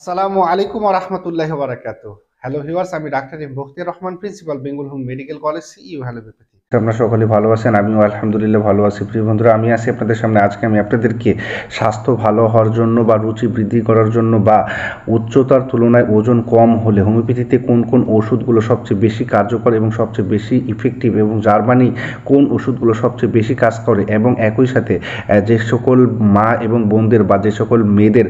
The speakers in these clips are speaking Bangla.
আসসালামু আলাইকুম ওয়া রাহমাতুল্লাহি ওয়া বারাকাতুহু। হ্যালো ভিউয়ার্স, আমি doctor M Bakhtiar Rahman, principal Bengal home medical college, CU হ্যালোপ্যাথি। আপনারা সকলে ভালো আছেন, আমিও আলহামদুলিল্লাহ ভালো আছি। প্রিয় বন্ধুরা, আমি আছি আপনাদের সামনে। আজকে আমি আপনাদেরকে স্বাস্থ্য ভালো হওয়ার জন্য বা রুচি বৃদ্ধি করার জন্য বা উচ্চতার তুলনায় ওজন কম হলে হোমিওপ্যাথিতে কোন কোন ওষুধগুলো সবচেয়ে বেশি কার্যকর এবং সবচেয়ে বেশি ইফেক্টিভ এবং জার্মানি কোন ওষুধগুলো সবচেয়ে বেশি কাজ করে এবং একই সাথে যে সকল মা এবং বোনদের বা যে সকল মেয়েদের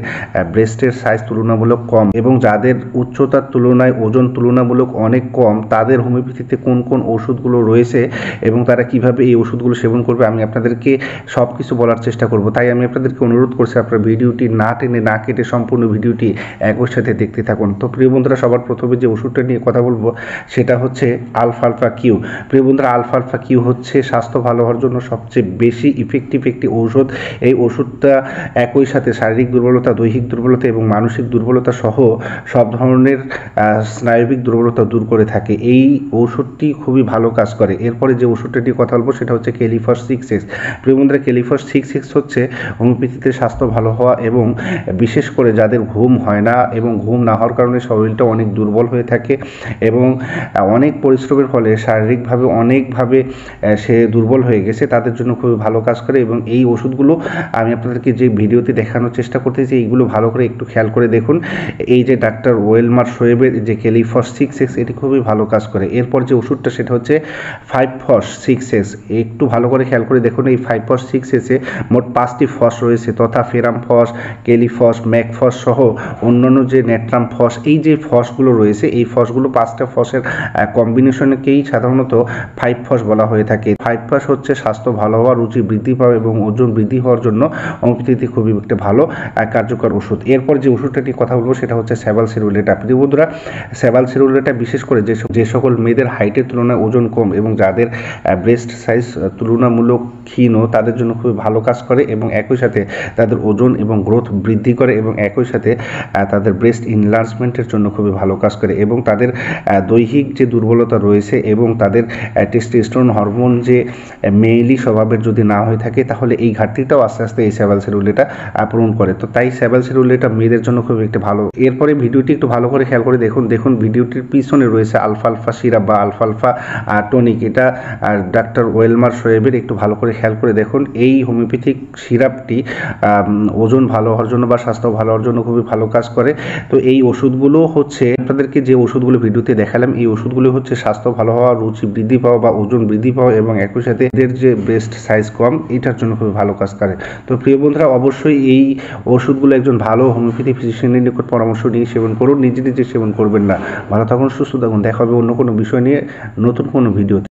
ব্রেস্টের সাইজ তুলনামূলক কম এবং যাদের উচ্চতার তুলনায় ওজন তুলনামূলক অনেক কম, তাদের হোমিওপ্যাথিতে কোন কোন ওষুধগুলো রয়েছে এবং তারা কিভাবে এই ওষুধগুলো সেবন করবে, আমি আপনাদেরকে সব কিছু বলার চেষ্টা করব। তাই আমি আপনাদেরকে অনুরোধ করছি, আপনারা ভিডিওটি না টেনে না কেটে সম্পূর্ণ ভিডিওটি একই সাথে দেখতে থাকুন। তো প্রিয় বন্ধুরা, সবার প্রথমে যে ওষুধটা নিয়ে কথা বলবো সেটা হচ্ছে আলফালফা কিউ। প্রিয় বন্ধুরা, আলফালফা কিউ হচ্ছে স্বাস্থ্য ভালো হওয়ার জন্য সবচেয়ে বেশি ইফেক্টিভ একটি ঔষধ। এই ওষুধটা একই সাথে শারীরিক দুর্বলতা, দৈহিক দুর্বলতা এবং মানসিক দুর্বলতা সহ সব ধরনের স্নায়বিক দুর্বলতা দূর করে থাকে। এই ওষুধটি খুবই ভালো কাজ করে। এরপরে যে ওষুধটা নিয়ে কথা বলবো সেটা হচ্ছে ক্যালিফস 6X। প্রিয় বন্ধুরা, ক্যালিফস 6X হচ্ছে হোমিওপ্যাথিতে স্বাস্থ্য ভালো হওয়া এবং বিশেষ করে যাদের ঘুম হয় না এবং ঘুম না হওয়ার কারণে শরীরটা অনেক দুর্বল হয়ে থাকে এবং অনেক পরিশ্রমের ফলে শারীরিকভাবে অনেকভাবে সে দুর্বল হয়ে গেছে, তাদের জন্য খুবই ভালো কাজ করে। এবং এই ওষুধগুলো আমি আপনাদেরকে যে ভিডিওতে দেখানোর চেষ্টা করতেছি, এইগুলো ভালো করে একটু খেয়াল করে দেখুন। এই যে ডাক্তার ওয়েলমার শোয়েবের যে ক্যালিফস 6X, এটি খুবই ভালো কাজ করে। এরপর যে ওষুধটা সেটা হচ্ছে 5-ফস 6X। একটু ভালো করে খেয়াল করে দেখুন, এই 5-ফস 6X এ মোট 5টি ফস রয়েছে, তথা ফেরাম ফস, ক্যালিফস, ম্যাকফস সহ অন্যান্য যে নেট্রাম ফস, এই যে ফসগুলো রয়েছে, এই ফসগুলো 5টা ফসের কম্বিনেশনকেই সাধারণত 5-ফস বলা হয়ে থাকে। 5-ফস হচ্ছে স্বাস্থ্য ভালো হওয়া, রুচি বৃদ্ধি পাওয়া এবং ওজন বৃদ্ধি হওয়ার জন্য হোমিওপ্যাথিতে খুবই একটা ভালো কার্যকর ওষুধ। এরপর যে ওষুধটা নিয়ে কথা বলবো সেটা হচ্ছে স্যাবালসেরুলেটা। প্রিয় বন্ধুরা, স্যাবালসেরুলেটা বিশেষ করে যে সকল মেয়েদের হাইটের তুলনায় ওজন কম এবং যাদের ব্রেস্ট সাইজ তুলনামূলক ক্ষীণ, তাদের জন্য খুবই ভালো কাজ করে এবং একই সাথে তাদের ওজন এবং গ্রোথ বৃদ্ধি করে এবং একই সাথে তাদের ব্রেস্ট ইনলার্জমেন্টের জন্য খুবই ভালো কাজ করে এবং তাদের দৈহিক যে দুর্বলতা রয়েছে এবং তাদের টেস্টোস্টেরন হরমোন যে মেইলি স্বভাবের যদি না হয়ে থাকে, তাহলে এই ঘাটতিটাও আস্তে আস্তে এই স্যাবালসেরুলেটা পূরণ করে। তো তাই স্যাবালসেরুলেটা মেয়েদের জন্য খুব একটা ভালো। এরপরে ভিডিওটি একটু ভালো করে খেয়াল করে দেখুন ভিডিওটির পিছনে রয়েছে আলফালফা সিরাপ বা আলফালফা টনিক। এটা ডাক্তার ওয়েলমার শোয়েবের। একটু ভালো করে খেয়াল করে দেখুন, এই হোমিওপ্যাথিক সিরাপটি ওজন ভালো হওয়ার জন্য বা স্বাস্থ্য ভালো হওয়ার জন্য খুবই ভালো কাজ করে। তো এই ওষুধগুলো হচ্ছে আপনাদেরকে যে ওষুধগুলো ভিডিওতে দেখালাম, এই ওষুধগুলো হচ্ছে স্বাস্থ্য ভালো হওয়া, রুচি বৃদ্ধি পাওয়া বা ওজন বৃদ্ধি পাওয়া এবং একই সাথে এদের যে ব্রেস্ট সাইজ কম, এটার জন্য খুবই ভালো কাজ করে। তো প্রিয় বন্ধুরা, অবশ্যই এই ওষুধগুলো একজন ভালো হোমিওপ্যাথি ফিজিশিয়ানের নিকট পরামর্শ নিয়ে সেবন করুন, নিজে নিজে সেবন করবেন না। ভালো থাকুন, সুস্থ থাকুন। দেখা হবে অন্য কোনো বিষয় নিয়ে নতুন কোনো ভিডিওতে।